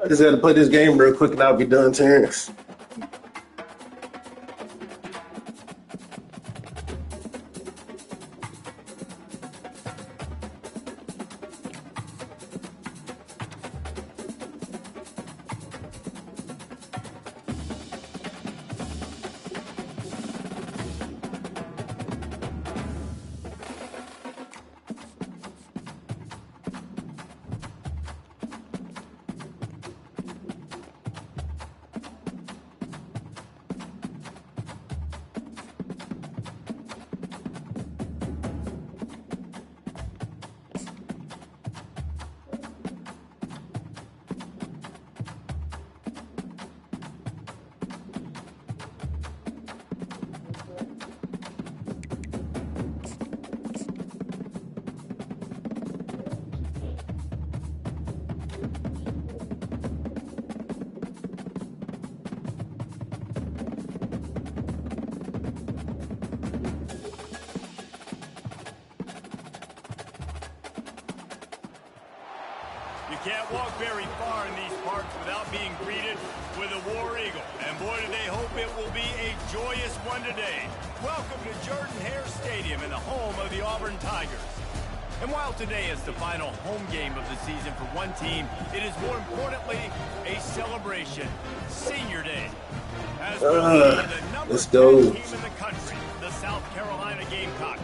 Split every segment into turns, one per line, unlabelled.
I just had to play this game real quick and I'll be done, Terrence.
You can't walk very far in these parks without being greeted with a War Eagle. And boy, do they hope it will be a joyous one today. Welcome to Jordan-Hare Stadium and the home of the Auburn Tigers. And while today is the final home game of the season for one team, it is more importantly a celebration, Senior Day. As we're the number 10 team in the country, the South Carolina Gamecocks,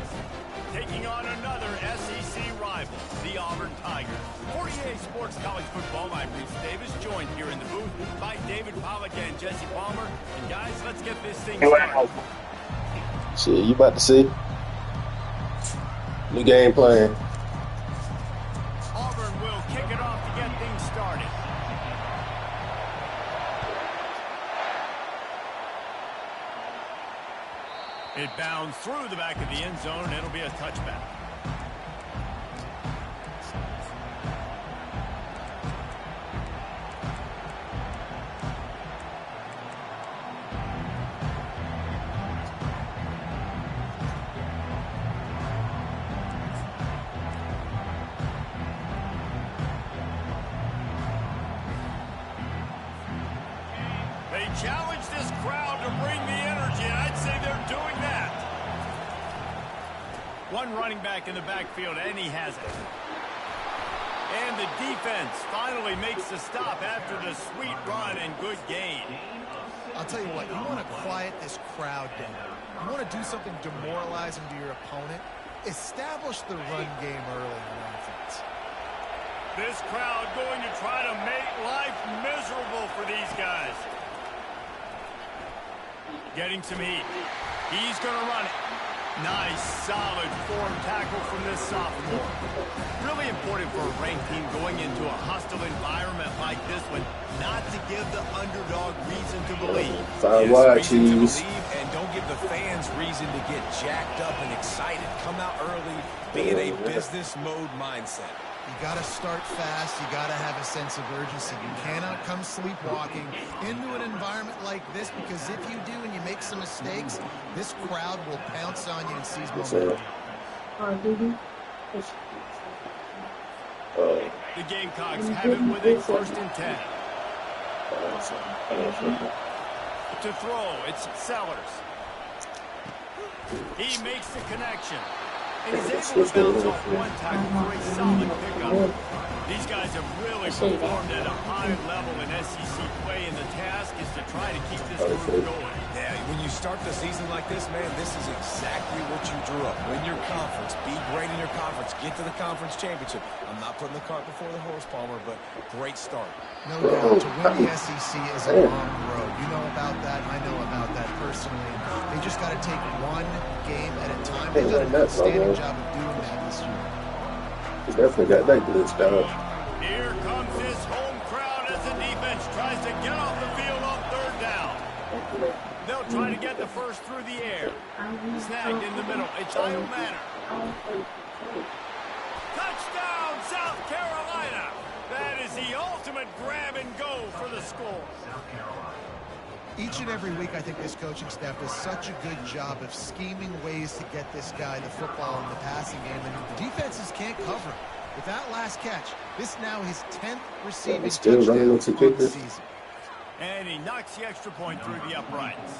taking on another SEC rival, the Auburn Tigers. 48 Sports College Football, I'm Reese Davis, joined here in the booth by David Pollack and Jesse Palmer. And guys, let's get this thing started.
Shit, you about to see? New game plan.
Auburn will kick it off to get things started. It bounds through the back of the end zone, and it'll be a touchback. They challenge this crowd to bring the energy, and I'd say they're doing that. One running back in the backfield, and he has it. And the defense finally makes the stop after the sweet run and good gain.
I'll tell you what, you want to quiet this crowd down. You want to do something demoralizing to your opponent. Establish the run game early on offense.
This crowd going to try to make life miserable for these guys. Getting some heat. He's going to run it. Nice, solid form tackle from this sophomore. Really important for a ranked team going into a hostile environment like this one, not to give the underdog reason to believe.
And don't give the fans reason to get jacked up and excited. Come out early, be in a business mode mindset.
You got to start fast. You got to have a sense of urgency. You cannot come sleepwalking into an environment like this, because if you do and you make some mistakes, this crowd will pounce on you and seize momentum.
The Gamecocks have it with a 1st and 10. To throw, it's Sellers. He makes the connection. And he's able to bounce off one tackle for a solid pickup. These guys have really performed at a high level in SEC play, and the task is to try to keep this group going.
Yeah, when you start the season like this, man, this is exactly what you drew up. Win your conference, be great in your conference, get to the conference championship. I'm not putting the cart before the horse, Palmer, but great start.
No doubt, to win the SEC is a long road. You know about that, and I know about that personally. They just got to take one game at a time. They've done an outstanding job of doing that this year.
He definitely got that glitch down.
Here comes his home crowd as the defense tries to get off the field on 3rd down. They'll try to get the first through the air. Snagged in the middle. It's Io Manor. Touchdown, South Carolina. That is the ultimate grab and go for the score.
Each and every week, I think this coaching staff does such a good job of scheming ways to get this guy the football in the passing game, and defenses can't cover him. With that last catch, this now his 10th receiving
still running
touchdown
into
on the
kickers.
season.
And he knocks the extra point through the uprights.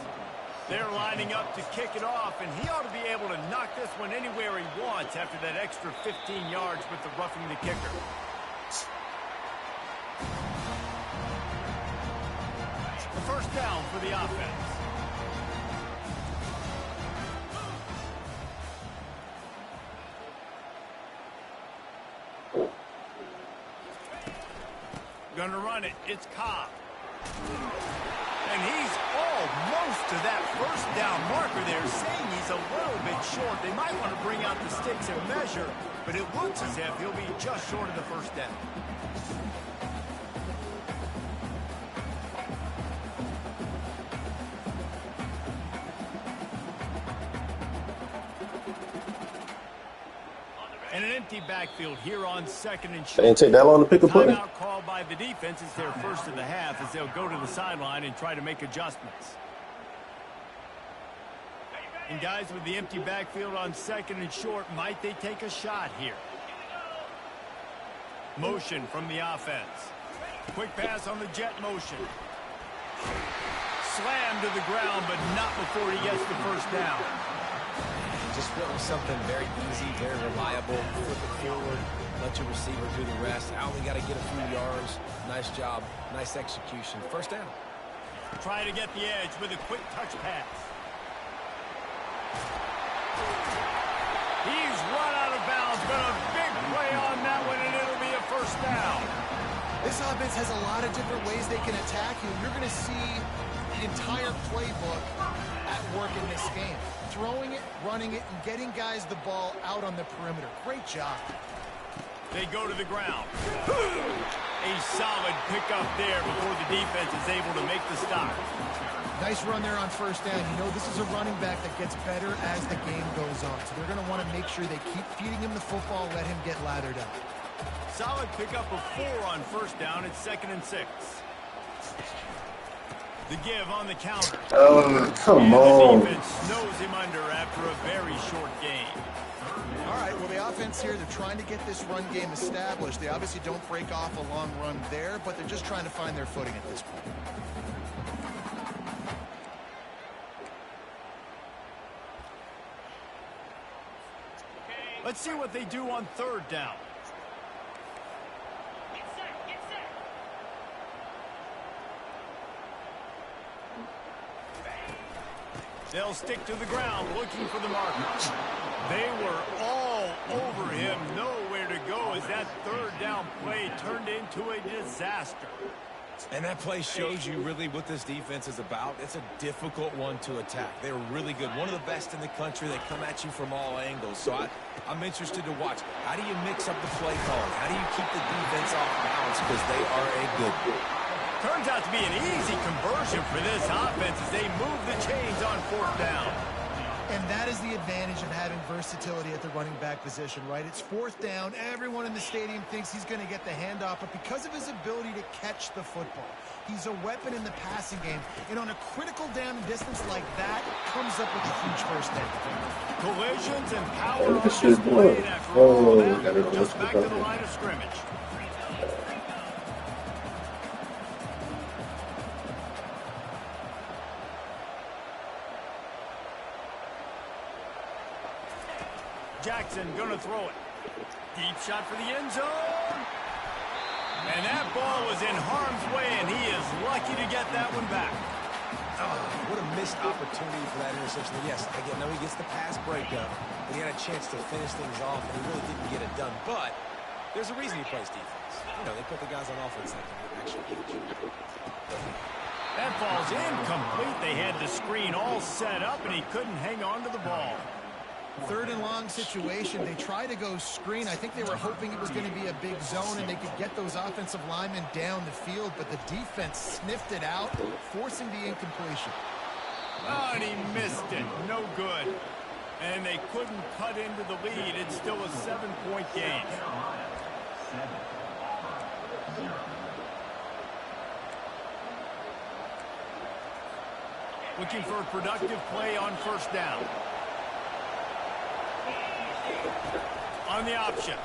They're lining up to kick it off, and he ought to be able to knock this one anywhere he wants after that extra 15 yards with the roughing the kicker. The first down for the offense. Gonna run it. It's Ncaa. And he's almost to that first down marker there, saying he's a little bit short. They might want to bring out the sticks and measure, but it looks as if he'll be just short of the first down. And an empty backfield here on second and short.
They didn't take that long to pick a play.
Timeout called by the defense. It's their first of the half as they'll go to the sideline and try to make adjustments. And guys, with the empty backfield on second and short, might they take a shot here? Motion from the offense. Quick pass on the jet motion. Slammed to the ground, but not before he gets the first down.
Just went with something very easy, very reliable. Flip it forward, let your receiver do the rest. I only got to get a few yards. Nice job, nice execution. First down.
Try to get the edge with a quick touch pass. He's run out of bounds, but a big play on that one, and it'll be a first down.
This offense has a lot of different ways they can attack you. You're going to see the entire playbook at work in this game. Throwing it, running it, and getting guys the ball out on the perimeter. Great job.
They go to the ground. A solid pickup there before the defense is able to make the stop.
Nice run there on first down. You know, this is a running back that gets better as the game goes on. So they're going to want to make sure they keep feeding him the football, let him get lathered up.
Solid pickup of 4 on first down. It's 2nd and 6. The give on the counter.
Oh, come
The
on.
defense snows him under after a very short game.
All right, well, the offense here, they're trying to get this run game established. They obviously don't break off a long run there, but they're just trying to find their footing at this point.
Let's see what they do on third down. They'll stick to the ground looking for the marker. They were all over him, nowhere to go as that third down play turned into a disaster.
And that play shows you really what this defense is about. It's a difficult one to attack. They're really good. One of the best in the country. They come at you from all angles. So I'm interested to watch. How do you mix up the play calling? How do you keep the defense off balance? Because they are a good group.
Turns out to be an easy conversion for this offense as they move the chains on fourth down.
And that is the advantage of having versatility at the running back position, right? It's fourth down. Everyone in the stadium thinks he's going to get the handoff, but because of his ability to catch the football, he's a weapon in the passing game. And on a critical down and distance like that, comes up with a huge first down.
Collisions and power
Look
on
at this shit,
display
boy.
after all
Oh,
that.
gotta go
Just
to
back
the
to the
cover.
line of scrimmage. Jackson gonna throw it. Deep shot for the end zone. And that ball was in harm's way, and he is lucky to get that one back.
Oh, what a missed opportunity for that interception. Yes, again, now he gets the pass breakup, but he had a chance to finish things off, and he really didn't get it done. But there's a reason he plays defense. You know, they put the guys on offense that can actually catch.
That ball's incomplete. They had the screen all set up, and he couldn't hang on to the ball.
Third and long situation. They try to go screen. I think they were hoping it was going to be a big zone and they could get those offensive linemen down the field, but the defense sniffed it out, forcing the incompletion.
Oh, and he missed it. No good. And they couldn't cut into the lead. It's still a 7-point game. Looking for a productive play on first down. On the option.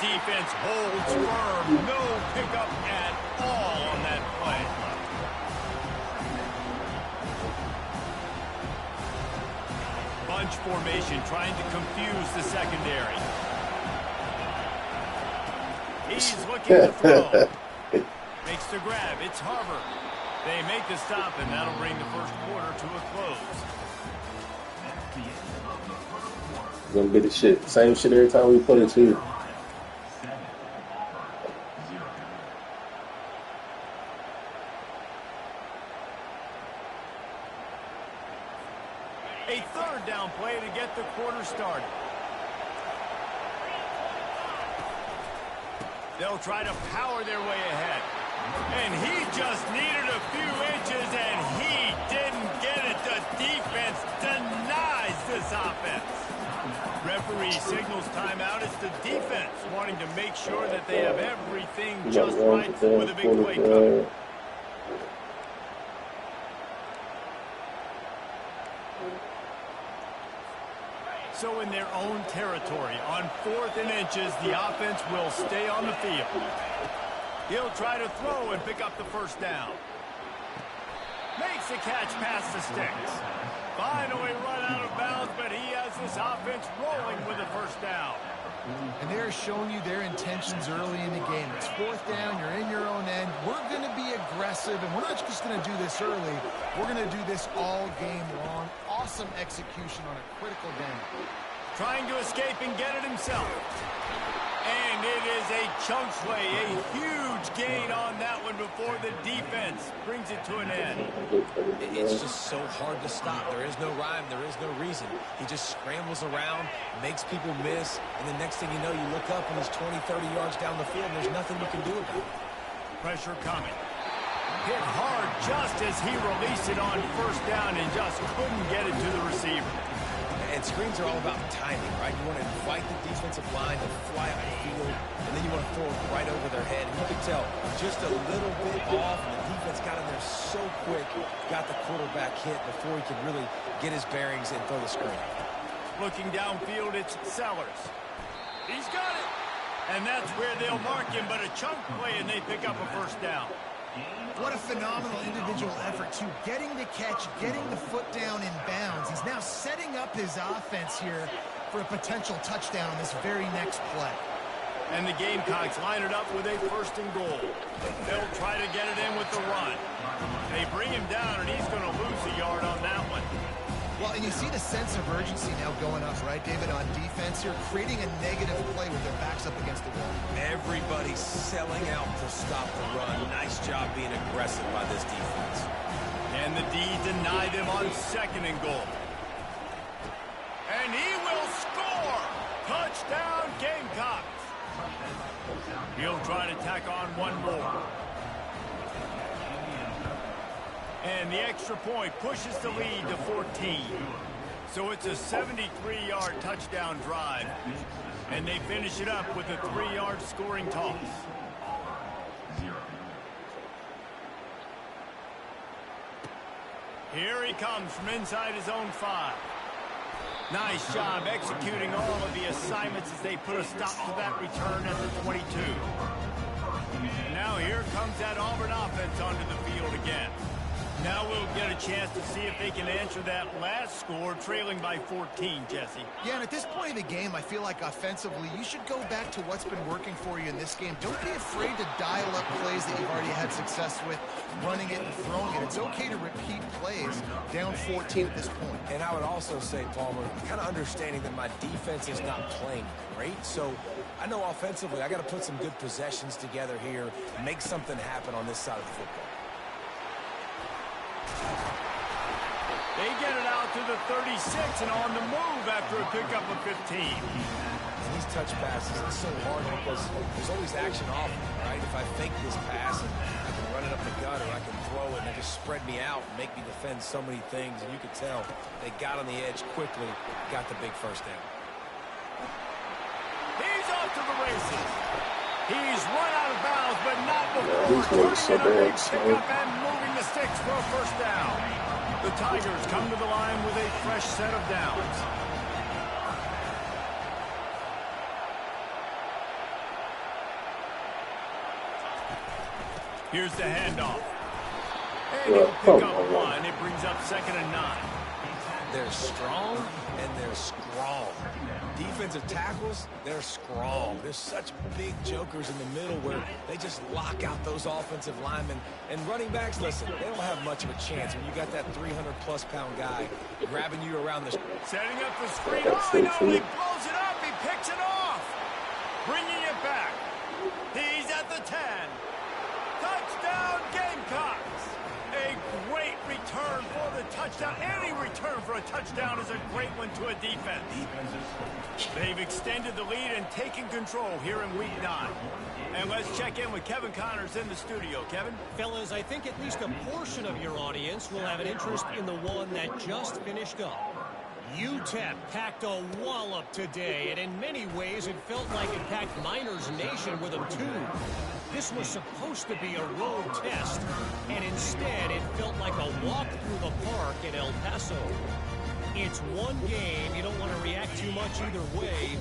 defense holds firm. No pickup at all on that play. Bunch formation trying to confuse the secondary. He's looking to throw. Makes the grab. It's Harbor. They make the stop, and that'll bring the first quarter to a close.
Gonna be the shit. Same shit every time we play too.
A third down play to get the quarter started. They'll try to power their way ahead. And he just needed a few inches, and he didn't get it. The defense denies this offense. Referee signals timeout. It's the defense wanting to make sure that they have everything just right with a big play coming. So in their own territory, on 4th and inches, the offense will stay on the field. He'll try to throw and pick up the first down. Makes the catch past the sticks. Finally run out of bounds, but he has this offense rolling with a first down.
And they're showing you their intentions early in the game. It's 4th down, you're in your own end. We're going to be aggressive, and we're not just going to do this early. We're going to do this all game long. Awesome execution on a critical down.
Trying to escape and get it himself. And it is a chunk play, a huge gain on that one before the defense brings it to an end.
It's just so hard to stop. There is no rhyme. There is no reason. He just scrambles around, makes people miss, and the next thing you know, you look up and he's 20, 30 yards down the field, and there's nothing you can do about it.
Pressure coming. Hit hard just as he released it on first down and just couldn't get it to the receiver.
And screens are all about timing, right? You want to invite the defensive line to fly up the field, and then you want to throw it right over their head. And you can tell just a little bit off, and the defense got in there so quick, got the quarterback hit before he could really get his bearings and throw the screen.
Looking downfield, it's Sellers. He's got it. And that's where they'll mark him, but a chunk play, and they pick up a first down.
What a phenomenal individual effort, too. Getting the catch, getting the foot down in bounds. He's now setting up his offense here for a potential touchdown on this very next play.
And the Gamecocks line it up with a 1st and goal. They'll try to get it in with the run. They bring him down, and he's going to lose a yard on that one.
Well, and you see the sense of urgency now going up, right, David, on defense here, creating a negative play with their backs up against the wall.
Everybody's selling out to stop the run. Nice job being aggressive by this defense.
And the D deny them on 2nd and goal. And he will score! Touchdown, Gamecocks! He'll try to tack on one more. And the extra point pushes the lead to 14. So it's a 73-yard touchdown drive. And they finish it up with a 3-yard scoring toss. Here he comes from inside his own 5. Nice job executing all of the assignments as they put a stop to that return at the 22. And now here comes that Auburn offense onto the field again. Now we'll get a chance to see if they can answer that last score, trailing by 14, Jesse.
Yeah, and at this point in the game, I feel like offensively, you should go back to what's been working for you in this game. Don't be afraid to dial up plays that you've already had success with, running it and throwing it. It's okay to repeat plays down 14 at this point.
And I would also say, Palmer, kind of understanding that my defense is not playing great, so I know offensively I got to put some good possessions together here, make something happen on this side of the football.
They get it out to the 36 and on the move after a pickup of 15.
These touch passes, it's so hard because there's always action off, right? If I fake this pass and I can run it up the gut or I can throw it and they just spread me out and make me defend so many things, and you can tell they got on the edge quickly, got the big first down.
He's off to the races. He's run out of bounds, but not before
These
turning
ones
it a
so
big
bad,
pickup and moving the sticks for a first down. The Tigers come to the line with a fresh set of downs. Here's the handoff. And
Well,
he'll
come
pick up
on.
one. It brings up 2nd and 9.
They're strong and they're strong. Defensive tackles, they're strong. There's such big jokers in the middle where they just lock out those offensive linemen. And running backs, listen, they don't have much of a chance when you got that 300-plus pound guy grabbing you around the...
Setting up the screen. Oh, no, he blows it up. He picks it off. Bringing it back. He's at the 10. Touchdown, Gamecocks. A great return for the touchdown. Any return for a touchdown is a great one to a defense. They've extended the lead and taken control here in Week 9. And let's check in with Kevin Connors in the studio. Kevin?
Fellas, I think at least a portion of your audience will have an interest in the one that just finished up. UTEP packed a wallop today, and in many ways it felt like it packed Miners Nation with them too. This was supposed to be a road test, and instead it felt like a walk through the park in El Paso. It's one game, you don't want to react too much either way,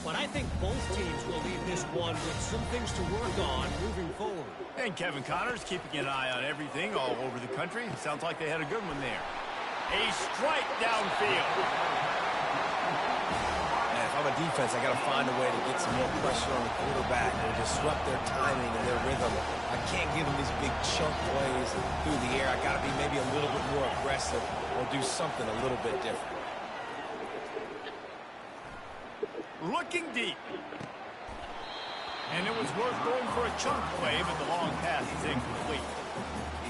but I think both teams will leave this one with some things to work on moving forward.
And Kevin Connors keeping an eye on everything all over the country. Sounds like they had a good one there. A strike downfield.
Man, if I'm a defense, I got to find a way to get some more pressure on the quarterback or disrupt their timing and their rhythm. I can't give them these big chunk plays through the air. I got to be maybe a little bit more aggressive or do something a little bit different.
Looking deep. And it was worth going for a chunk play, but the long pass is incomplete.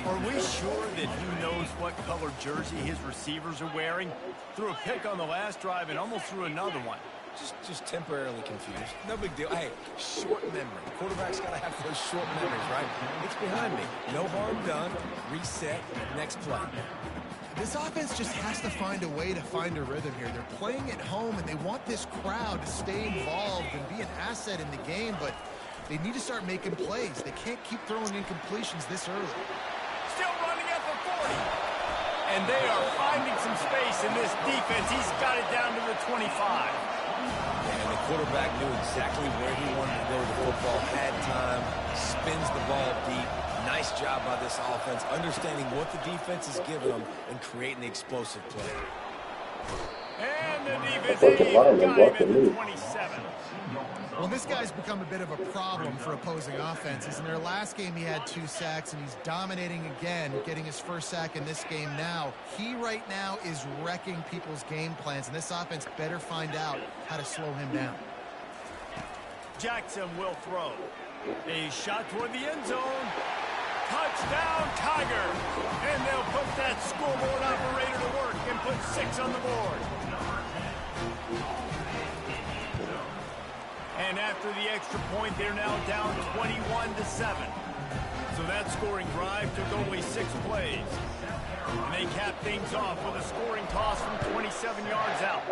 Are we sure that he knows what color jersey his receivers are wearing? Threw a pick on the last drive and almost threw another one.
Just temporarily confused. No big deal. Hey, short memory. Quarterback's got to have those short memories, right? It's behind me. No harm done. Reset. Next play.
This offense just has to find a way to find a rhythm here. They're playing at home, and they want this crowd to stay involved and be an asset in the game, but they need to start making plays. They can't keep throwing incompletions this early.
Still running at the 40. And they are finding some space in this defense. He's got it down to the 25.
And the quarterback knew exactly where he wanted to go with the football, had time, spins the ball deep. Nice job by this offense, understanding what the defense is giving them and creating the explosive play.
And the defense got him at the 27.
Well, this guy's become a bit of a problem for opposing offenses. In their last game, he had 2 sacks, and he's dominating again, getting his first sack in this game now. He right now is wrecking people's game plans, and this offense better find out how to slow him down.
Jackson will throw. A shot toward the end zone. Touchdown, Tigers! And they'll put that scoreboard operator to work and put 6 on the board. And after the extra point, they're now down 21-7. So that scoring drive took only 6 plays. And they cap things off with a scoring toss from 27 yards out.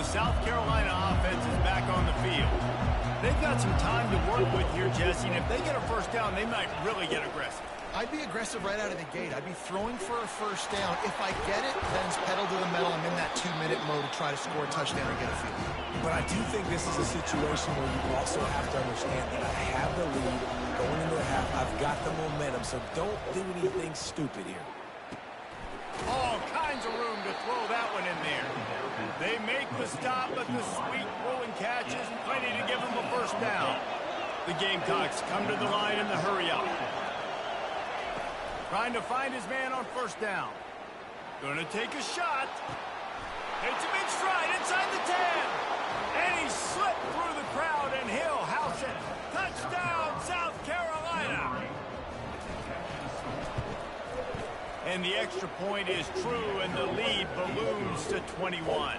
South Carolina offense is back on the field. They've got some time to work with here, Jesse, and if they get a first down, they might really get aggressive.
I'd be aggressive right out of the gate. I'd be throwing for a first down. If I get it, then it's pedal to the metal. I'm in that 2-minute mode to try to score a touchdown or get a field.
But I do think this is a situation where you also have to understand that I have the lead going into the half. I've got the momentum, so don't do anything stupid here.
All kinds of room to throw that one in there. They make the stop, but the sweet rolling catch isn't plenty to give them a first down. The Gamecocks come to the line in the hurry-up. Trying to find his man on first down. Going to take a shot. Takes a big stride inside the 10. And he slipped through the crowd, and he'll house it. Touchdown, South Carolina. And the extra point is true, and the lead balloons to 21.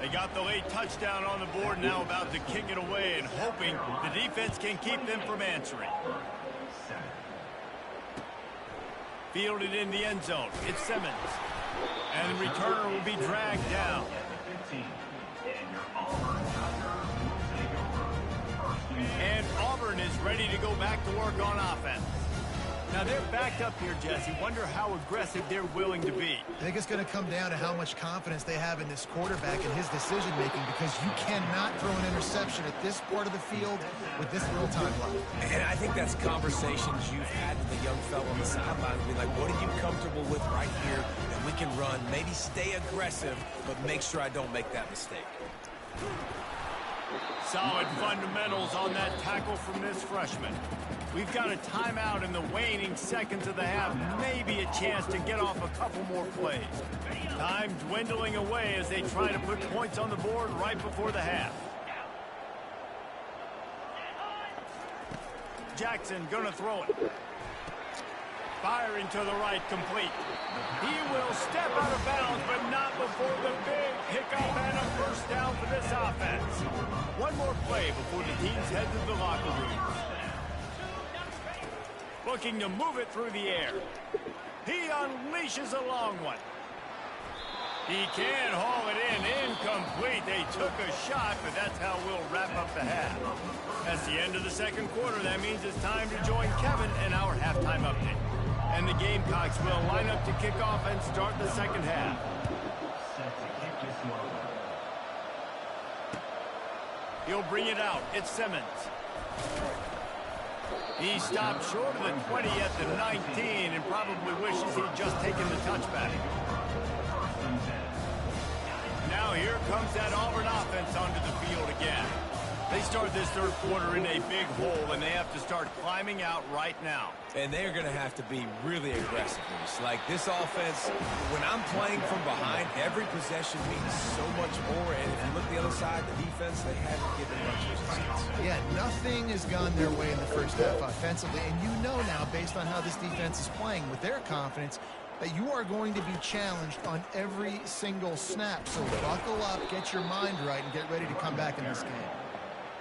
They got the late touchdown on the board, now about to kick it away and hoping the defense can keep them from answering. Fielded in the end zone. It's Simmons. And the returner will be dragged down. And Auburn is ready to go back to work on offense. Now they're backed up here, Jesse. Wonder how aggressive they're willing to be.
I think it's going to come down to how much confidence they have in this quarterback and his decision-making, because you cannot throw an interception at this part of the field with this little time left.
And I think that's conversations you've had with the young fellow on the sideline. Be like, what are you comfortable with right here that we can run? Maybe stay aggressive, but make sure I don't make that mistake.
Solid fundamentals on that tackle from this freshman. We've got a timeout in the waning seconds of the half. Maybe a chance to get off a couple more plays. Time dwindling away as they try to put points on the board right before the half. Jackson gonna throw it. Firing to the right, complete. He will step out of bounds, but not before the big hiccup and a first down for this offense. One more play before the teams head to the locker rooms. Looking to move it through the air. He unleashes a long one. He can haul it in. Incomplete. They took a shot, but that's how we'll wrap up the half. That's the end of the second quarter. That means it's time to join Kevin and our halftime update. And the Gamecocks will line up to kick off and start the second half. He'll bring it out. It's Simmons. He stopped short of the 20 at the 19 and probably wishes he'd just taken the touchback. Now here comes that Auburn offense onto the field again. They start this third quarter in a big hole, and they have to start climbing out right now.
And they're going to have to be really aggressive. Like this offense, when I'm playing from behind, every possession means so much more. And if you look the other side, the defense, they haven't given much resistance.
Yeah, nothing has gone their way in the first half offensively. And you know now, based on how this defense is playing with their confidence, that you are going to be challenged on every single snap. So buckle up, get your mind right, and get ready to come back in this game.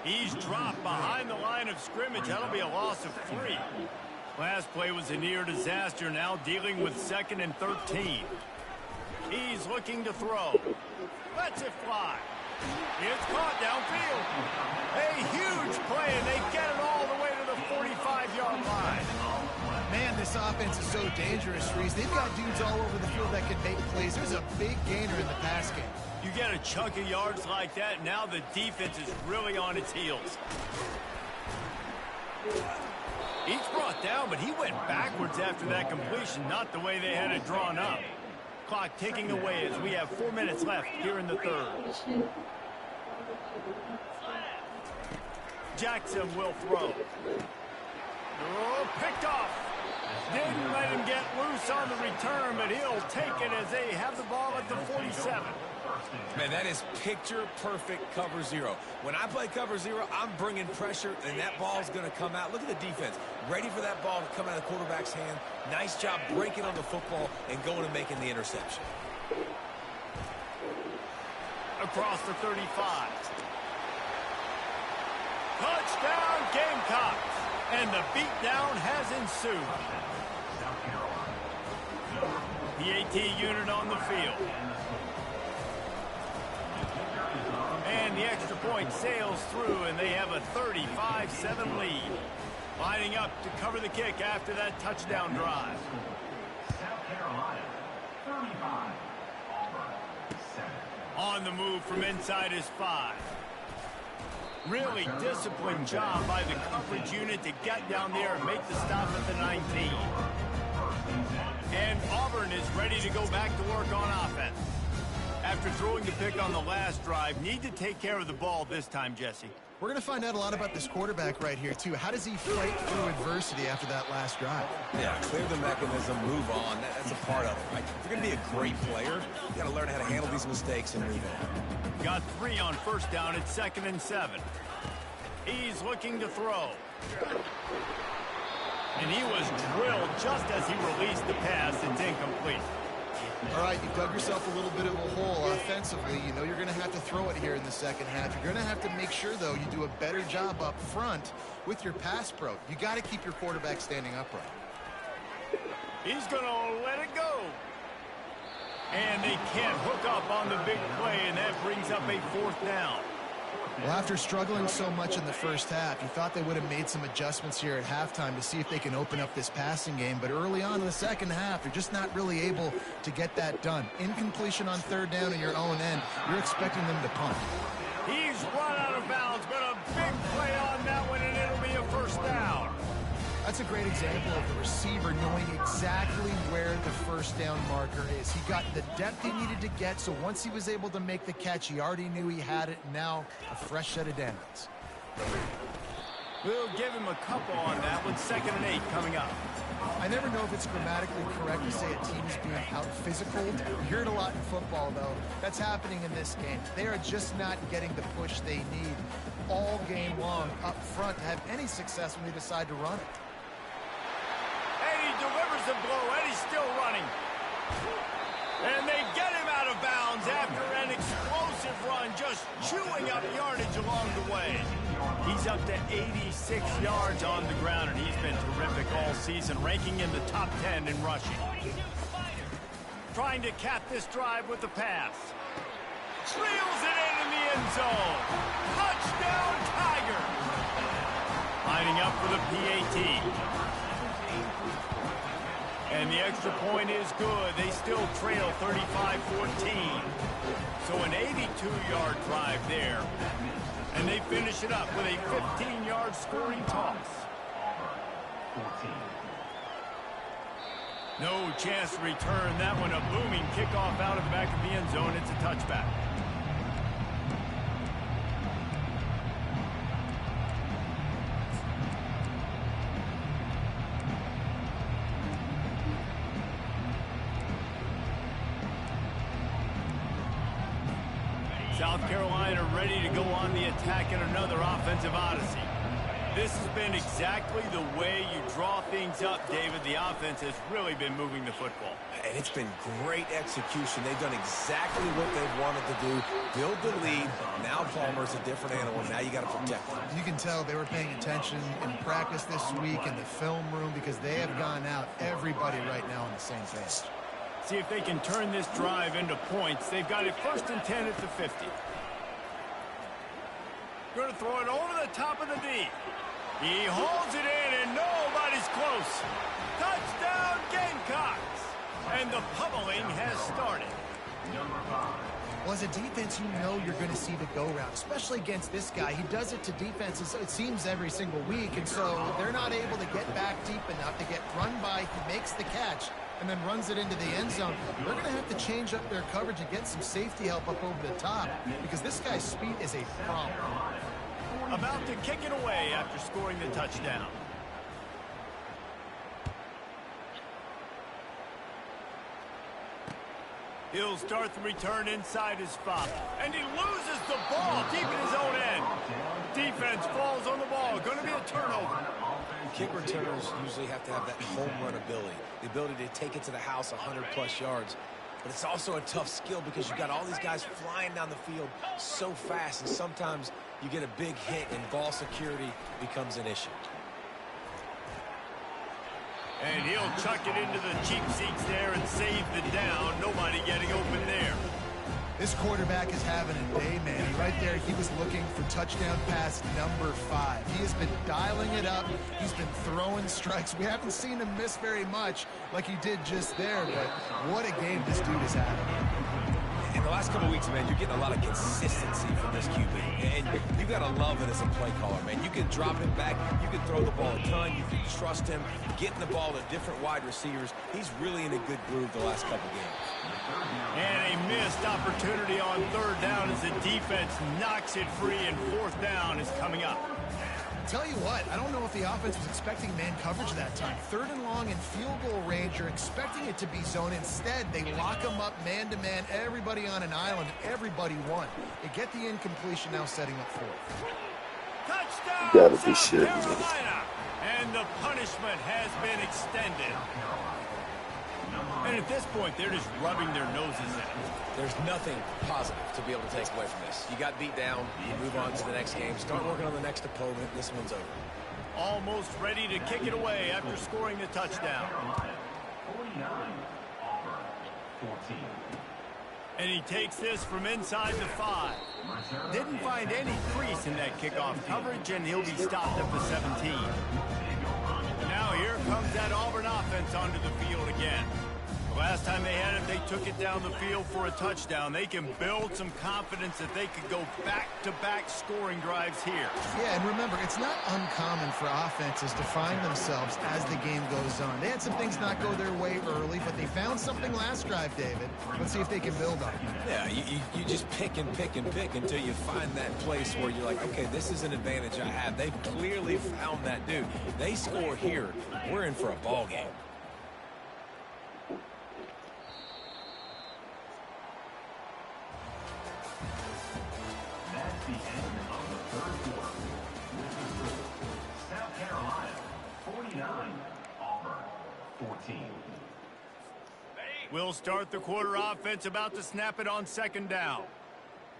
He's dropped behind the line of scrimmage. That'll be a loss of 3. Last play was a near disaster, now dealing with 2nd and 13. He's looking to throw. Lets it fly. It's caught downfield. A huge play, and they get it all the way to the 45-yard line.
Man, this offense is so dangerous, Reese. They've got dudes all over the field that can make plays. There's a big gainer in the pass game.
You get a chunk of yards like that, now the defense is really on its heels. He's brought down, but he went backwards after that completion, not the way they had it drawn up. Clock ticking away as we have 4 minutes left here in the third. Jackson will throw. Oh, picked off. Didn't let him get loose on the return, but he'll take it as they have the ball at the 47.
Man, that is picture-perfect cover zero. When I play cover zero, I'm bringing pressure, and that ball's going to come out. Look at the defense. Ready for that ball to come out of the quarterback's hand. Nice job breaking on the football and going and making the interception.
Across the 35. Touchdown, Gamecocks. And the beatdown has ensued. The AT unit on the field. And the extra point sails through, and they have a 35-7 lead. Lining up to cover the kick after that touchdown drive. On the move from inside his 5. Really disciplined job by the coverage unit to get down there and make the stop at the 19. And Auburn is ready to go back to work on offense. After throwing the pick on the last drive, need to take care of the ball this time, Jesse.
We're going to find out a lot about this quarterback right here, too. How does he fight through adversity after that last drive?
Yeah, clear the mechanism, move on. That's a part of it, right? If you're going to be a great player, you got to learn how to handle these mistakes and move on.
Got 3 on first down at 2nd and 7. He's looking to throw. And he was drilled just as he released the pass. It's incomplete.
All right, you dug yourself a little bit of a hole offensively. You know you're going to have to throw it here in the second half. You're going to have to make sure, though, you do a better job up front with your pass pro. You got to keep your quarterback standing upright.
He's going to let it go. And they can't hook up on the big play, and that brings up a 4th down.
Well, after struggling so much in the first half, you thought they would have made some adjustments here at halftime to see if they can open up this passing game. But early on in the second half, you're just not really able to get that done. Incompletion on 3rd down in your own end, you're expecting them to punt.
He's run out of bounds, but a big play on that one, and it'll be a 1st down.
That's a great example of the receiver knowing exactly where the 1st down marker is. He got the depth he needed to get, so once he was able to make the catch, he already knew he had it. Now, a fresh set of downs.
We'll give him a couple on that one. 2nd and 8 coming up.
I never know if it's grammatically correct to say a team is being out-physical. You hear it a lot in football, though. That's happening in this game. They are just not getting the push they need all game long up front to have any success when they decide to run it.
Delivers the blow, and he's still running. And they get him out of bounds after an explosive run, just chewing up yardage along the way. He's up to 86 yards on the ground, and he's been terrific all season, ranking in the top 10 in rushing. Trying to cap this drive with the pass. Reels it in the end zone. Touchdown, Tiger. Lining up for the PAT. And the extra point is good. They still trail 35-14. So an 82-yard drive there. And they finish it up with a 15-yard scoring toss. No chance to return that one. A booming kickoff out of the back of the end zone. It's a touchback. South Carolina ready to go on the attack in another offensive odyssey. This has been exactly the way you draw things up, David. The offense has really been moving the football.
And it's been great execution. They've done exactly what they've wanted to do. Build the lead. Now Palmer's a different animal. Now you got to protect him.
You can tell they were paying attention in practice this week in the film room because they have gone out, everybody right now on the same page.
See if they can turn this drive into points. They've got it 1st and 10 at the 50. Going to throw it over the top of the D. He holds it in, and nobody's close. Touchdown, Gamecocks. And the pummeling has started.
Well, as a defense, you know you're going to see the go-round, especially against this guy. He does it to defenses, it seems, every single week, and so they're not able to get back deep enough to get run by. He makes the catch and then runs it into the end zone. They're going to have to change up their coverage and get some safety help up over the top because this guy's speed is a problem.
About to kick it away after scoring the touchdown. He'll start the return inside his spot. And he loses the ball deep in his own end. Defense falls on the ball. Going to be a turnover.
Kick returners usually have to have that home run ability. The ability to take it to the house 100-plus yards. But it's also a tough skill because you've got all these guys flying down the field so fast. And sometimes you get a big hit and ball security becomes an issue.
And he'll chuck it into the cheap seats there and save the down. Nobody getting open there.
This quarterback is having a day, man. Right there, he was looking for touchdown pass number 5. He has been dialing it up. He's been throwing strikes. We haven't seen him miss very much like he did just there, but what a game this dude is having.
In the last couple of weeks, man, you're getting a lot of consistency from this QB. And you got to love it as a play caller, man. You can drop him back. You can throw the ball a ton. You can trust him getting the ball to different wide receivers. He's really in a good groove the last couple games.
And a missed opportunity on 3rd down as the defense knocks it free, and 4th down is coming up.
Tell you what, I don't know if the offense was expecting man coverage that time. 3rd and long in field goal range, you're expecting it to be zone. Instead, they lock them up man-to-man, everybody on an island, everybody won. They get the incompletion, now setting up 4th.
Touchdown,
Gotta be
South
shitting.
Carolina! And the punishment has been extended. And at this point, they're just rubbing their noses in it.
There's nothing positive to be able to take away from this. You got beat down, you move on to the next game, start working on the next opponent. This one's over.
Almost ready to kick it away after scoring the touchdown.
49, 14.
And he takes this from inside the 5. Didn't find any crease in that kickoff coverage, and he'll be stopped at the 17. Now here comes that Auburn offense onto the field again. The last time they had it, they took it down the field for a touchdown. They can build some confidence that they could go back-to-back scoring drives here.
Yeah, and remember, it's not uncommon for offenses to find themselves as the game goes on. They had some things not go their way early, but they found something last drive, David. Let's see if they can build on it.
Yeah, you just pick and pick and pick until you find that place where you're like, okay, this is an advantage I have. They've clearly found that dude. They score here, we're in for a ball game.
That's the end of the third quarter. This is the South Carolina 49, Auburn 14.
We'll start the quarter offense, about to snap it on second down.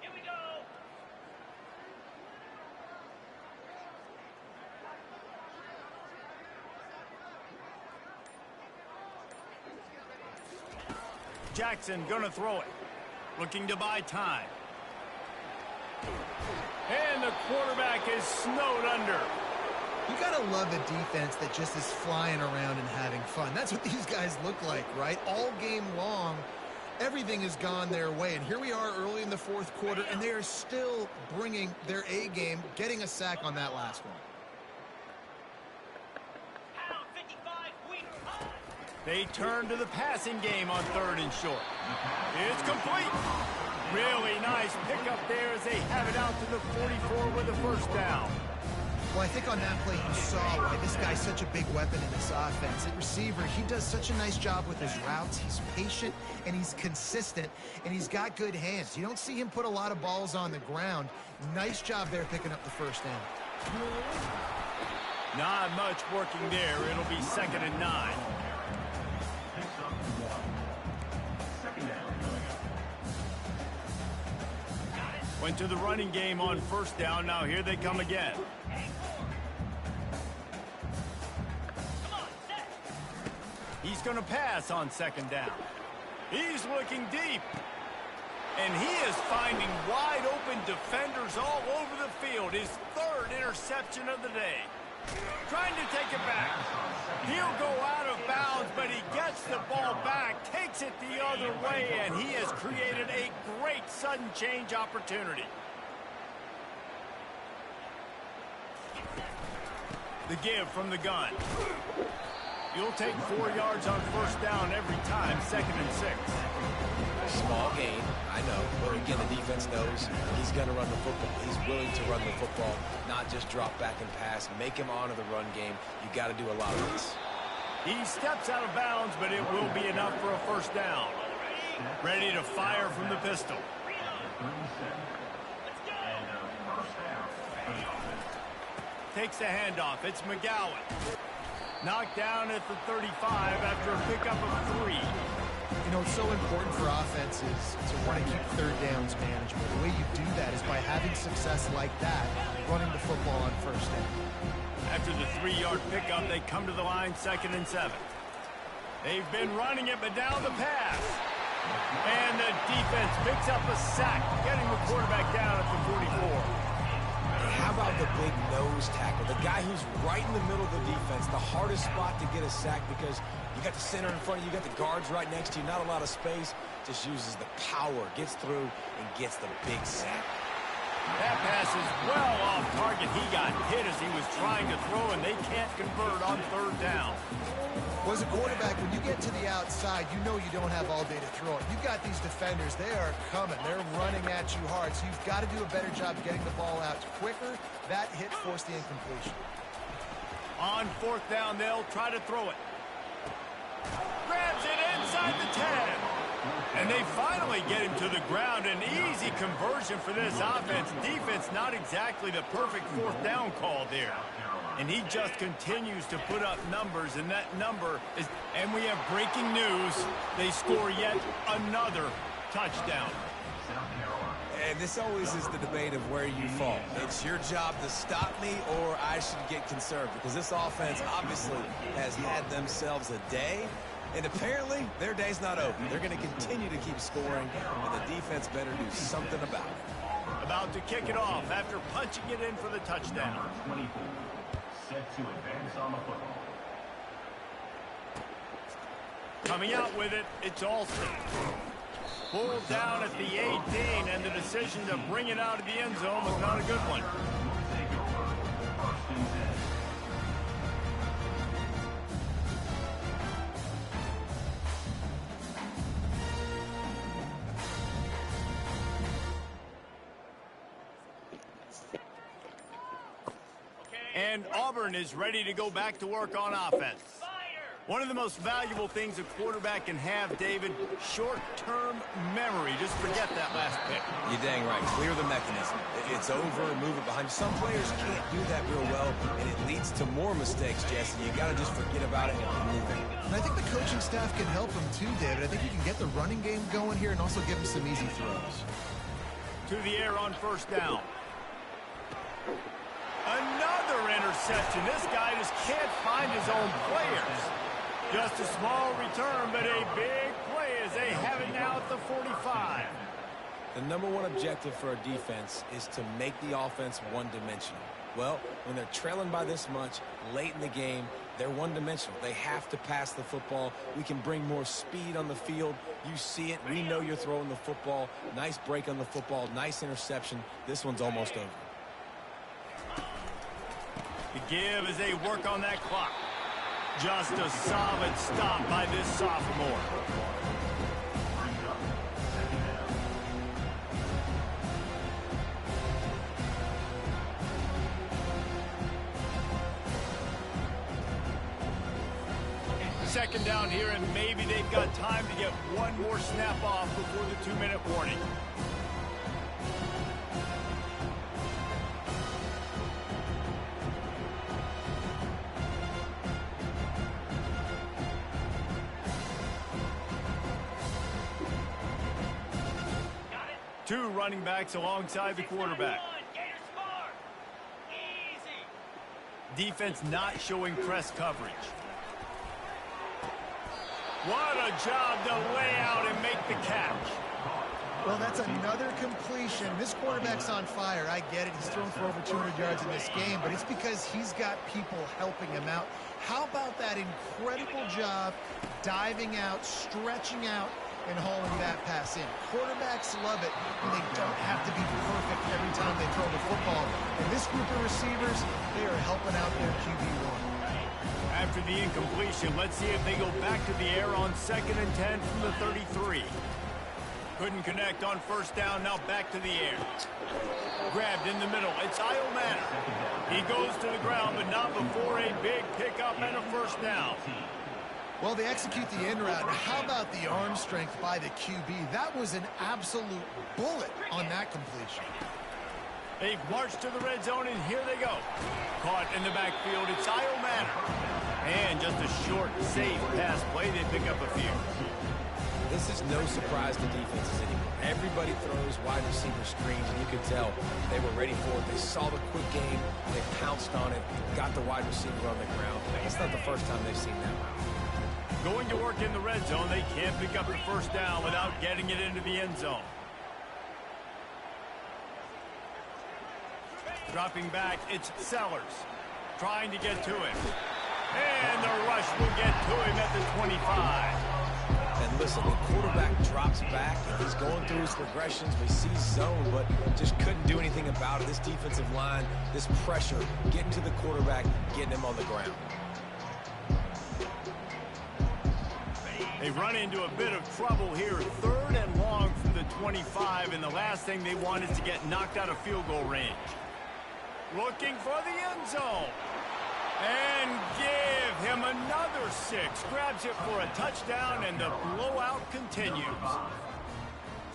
Here we go.
Jackson gonna throw it. Looking to buy time. And the quarterback is snowed under.
You got to love a defense that just is flying around and having fun. That's what these guys look like, right? All game long, everything has gone their way. And here we are early in the fourth quarter, and they are still bringing their A game, getting a sack on that last one.
They turn to the passing game on third and short. It's complete. Really nice pickup there as they have it out to the 44 with the first down.
Well, I think on that play you saw why this guy's such a big weapon in this offense. At receiver, he does such a nice job with his routes. He's patient, and he's consistent, and he's got good hands. You don't see him put a lot of balls on the ground. Nice job there picking up the first down.
Not much working there. It'll be 2nd and 9. Went to the running game on first down. Now here they come again. He's going to pass on second down. He's looking deep. And he is finding wide open defenders all over the field. His 3rd interception of the day. Trying to take it back. He'll go out of bounds, but he gets the ball back, takes it the other way, and he has created a great sudden change opportunity. The give from the gun. You'll take 4 yards on first down every time, 2nd and 6.
Small gain, I know, but again, the defense knows he's going to run the football. He's willing to run the football, not just drop back and pass, make him honor the run game. You got to do a lot of this.
He steps out of bounds, but it will be enough for a first down. Ready to fire from the pistol. Takes the handoff. It's McGowan. Knocked down at the 35 after a pickup of 3.
You know, it's so important for offenses to want to keep third downs manageable. The way you do that is by having success like that, running the football on first down.
After the 3-yard pickup, they come to the line 2nd and 7. They've been running it, but down the pass. And the defense picks up a sack, getting the quarterback down at the 44.
How about the big nose tackle? The guy who's right in the middle of the defense, the hardest spot to get a sack because you got the center in front of you, you got the guards right next to you, not a lot of space, just uses the power, gets through, and gets the big sack.
That pass is well off target. He got hit as he was trying to throw, and they can't convert on third down.
Well, as a quarterback, when you get to the outside, you know you don't have all day to throw it. You've got these defenders. They are coming. They're running at you hard, so you've got to do a better job getting the ball out quicker. That hit forced the incompletion.
On fourth down, they'll try to throw it. Grabs it inside the 10. And they finally get him to the ground. An easy conversion for this offense. Defense, not exactly the perfect fourth down call there. And he just continues to put up numbers, and that number is... And we have breaking news. They score yet another touchdown.
And this always is the debate of where you fall. It's your job to stop me, or I should get conservative. Because this offense obviously has had themselves a day, And apparently, their day's not over. They're going to continue to keep scoring, and the defense better do something about it.
About to kick it off after punching it in for the touchdown.
Number 24, set to advance on the football.
Coming out with it, it's Alston. Pulled down at the 18, and the decision to bring it out of the end zone was not a good one.
Take over. First and 10.
And Auburn is ready to go back to work on offense. One of the most valuable things a quarterback can have, David, short-term memory. Just forget that last pick.
You're dang right. Clear the mechanism. It's over, move it behind. Some players can't do that real well, and it leads to more mistakes, Jesse. You got to just forget about it and keep moving.
And I think the coaching staff can help him too, David. I think you can get the running game going here and also give him some easy throws.
To the air on first down. Another interception. This guy just can't find his own players. Just a small return, but a big play as they have it now at the 45.
The number one objective for a defense is to make the offense one-dimensional. Well, when they're trailing by this much late in the game, they're one-dimensional. They have to pass the football. We can bring more speed on the field. You see it. We know you're throwing the football. Nice break on the football. Nice interception. This one's almost over.
The give as they work on that clock. Just a solid stop by this sophomore. Second down here, and maybe they've got time to get one more snap off before the 2-minute warning. Two running backs alongside the quarterback. Defense not showing press coverage. What a job to lay out and make the catch.
Well, that's another completion. This quarterback's on fire. I get it. He's thrown for over 200 yards in this game, but it's because he's got people helping him out. How about that incredible job diving out, stretching out, and hauling that pass in? Quarterbacks love it when they don't have to be perfect every time they throw the football. And this group of receivers, they are helping out their QB1.
After the incompletion, let's see if they go back to the air on 2nd and 10 from the 33. Couldn't connect on first down, now back to the air. Grabbed in the middle, it's Iomana. He goes to the ground, but not before a big pickup and a first down.
Well, they execute the end route. How about the arm strength by the QB? That was an absolute bullet on that completion.
They've marched to the red zone, and here they go. Caught in the backfield, it's Iomana. And just a short, safe pass play, they pick up a few.
This is no surprise to defenses anymore. Everybody throws wide receiver screens, and you could tell they were ready for it. They saw the quick game, they pounced on it, got the wide receiver on the ground. It's not the first time they've seen that route.
Going to work in the red zone, they can't pick up the first down without getting it into the end zone. Dropping back, it's Sellers. Trying to get to him. And the rush will get to him at the 25.
And listen, the quarterback drops back, and he's going through his progressions. We see zone, but just couldn't do anything about it. This defensive line, this pressure, getting to the quarterback, getting him on the ground.
They run into a bit of trouble here. 3rd and long from the 25, and the last thing they want is to get knocked out of field goal range. Looking for the end zone. And give him another 6. Grabs it for a touchdown, and the blowout continues.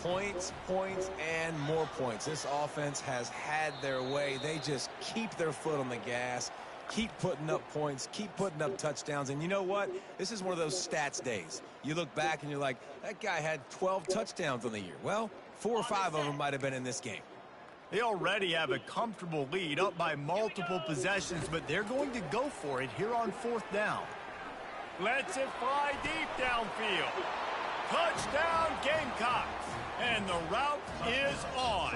Points, points, and more points. This offense has had their way. They just keep their foot on the gas, keep putting up points, keep putting up touchdowns. And you know what? This is one of those stats days. You look back and you're like, that guy had 12 touchdowns on the year. Well, 4 or 5 of them might have been in this game.
They already have a comfortable lead, up by multiple possessions, but they're going to go for it here on 4th down. Lets it fly deep downfield. Touchdown, Gamecocks. And the route is on.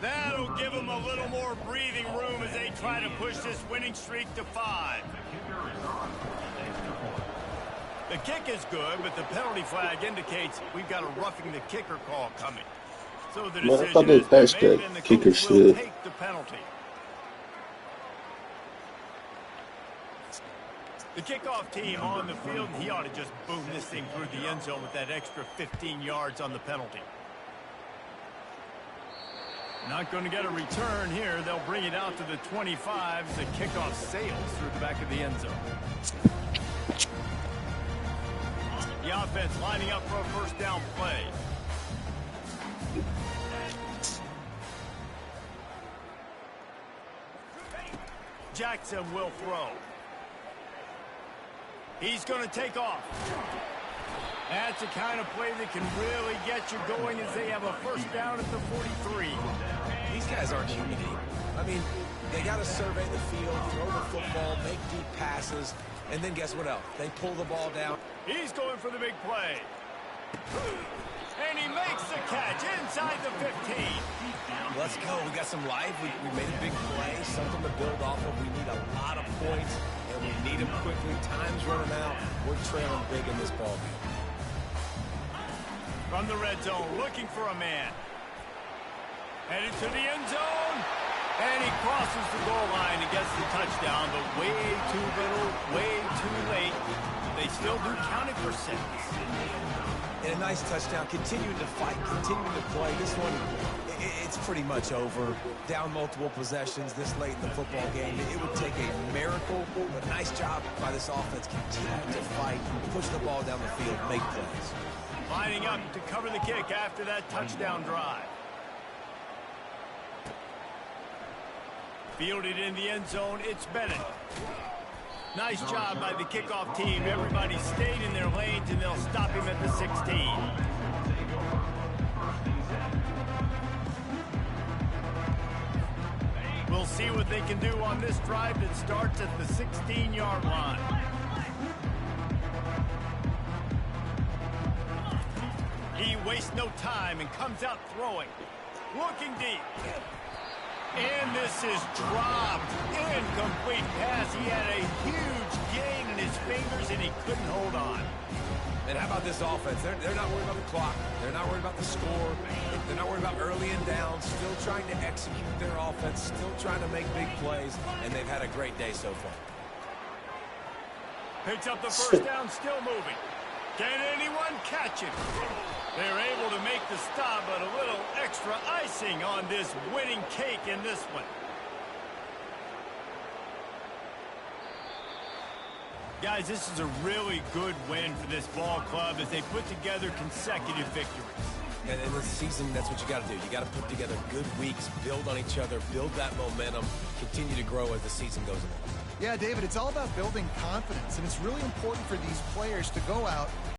That'll give them a little more breathing room as they try to push this winning streak to 5. The kick is good, but the penalty flag indicates we've got a roughing the kicker call coming. So the
Man, I thought
decision
they
is
patched
made,
that
and the
kicker
coach will
shit.
take the penalty. The kickoff team on the field, and he ought to just boom this thing through the end zone with that extra 15 yards on the penalty. Not going to get a return here. They'll bring it out to the 25. The kickoff sails through the back of the end zone. The offense lining up for a first down play. Jackson will throw. He's going to take off. That's the kind of play that can really get you going as they have a first down at the 43.
These guys aren't unique. I mean, they got to survey the field, throw the football, make deep passes, and then guess what else? They pull the ball down.
He's going for the big play. And he makes the catch inside the 15.
Let's go. We got some life. We made a big play, something to build off of. We need a lot of points, and we need them quickly. Time's running out. We're trailing big in this ball game.
From the red zone, looking for a man. Headed to the end zone. And he crosses the goal line and gets the touchdown, but way too little, way too late. They still do count it for 6.
And a nice touchdown. Continuing to fight, continuing to play. This one, it's pretty much over. Down multiple possessions this late in the football game. It would take a miracle, but a nice job by this offense continuing to fight, push the ball down the field, make plays.
Lining up to cover the kick after that touchdown drive. Fielded in the end zone, it's Bennett. Nice job by the kickoff team. Everybody stayed in their lanes, and they'll stop him at the 16. We'll see what they can do on this drive that starts at the 16-yard line. He wastes no time and comes out throwing. Looking deep. And this is dropped. Incomplete pass. He had a huge gain in his fingers, and he couldn't hold on.
And how about this offense? They're not worried about the clock. They're not worried about the score. They're not worried about early and down. Still trying to execute their offense. Still trying to make big plays. And they've had a great day so far.
Picks up the first down, still moving. Can anyone catch him? They're able to make the stop, but a little extra icing on this winning cake in this one. Guys, this is a really good win for this ball club as they put together consecutive victories.
And in this season, that's what you got to do. You got to put together good weeks, build on each other, build that momentum, continue to grow as the season goes along.
Yeah, David, it's all about building confidence, and it's really important for these players to go out